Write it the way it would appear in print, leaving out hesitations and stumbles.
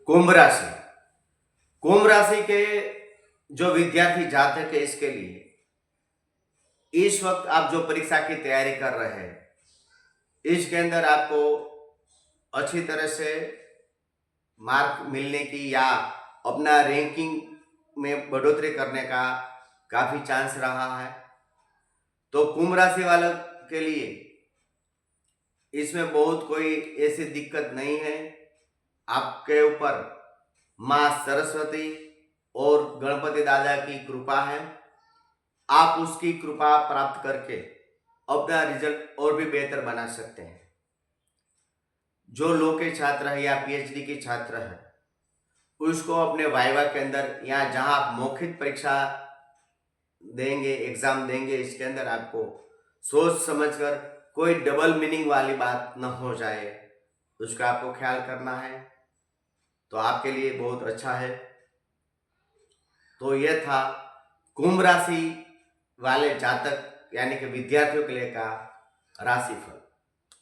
कुंभ राशि। कुंभ राशि के जो विद्यार्थी जातक है, इसके लिए इस वक्त आप जो परीक्षा की तैयारी कर रहे हैं, इसके अंदर आपको अच्छी तरह से मार्क मिलने की या अपना रैंकिंग में बढ़ोतरी करने का काफी चांस रहा है। तो कुंभ राशि वालों के लिए इसमें बहुत कोई ऐसी दिक्कत नहीं है। आपके ऊपर माँ सरस्वती और गणपति दादा की कृपा है। आप उसकी कृपा प्राप्त करके अपना रिजल्ट और भी बेहतर बना सकते हैं। जो लो के छात्र है या पीएचडी के छात्र है, उसको अपने वाइवा के अंदर या जहां आप मौखिक परीक्षा देंगे, एग्जाम देंगे, इसके अंदर आपको सोच समझकर कोई डबल मीनिंग वाली बात न हो जाए, उसका आपको ख्याल करना है। तो आपके लिए बहुत अच्छा है। तो यह था कुंभ राशि वाले जातक यानी कि विद्यार्थियों के लिए का राशिफल।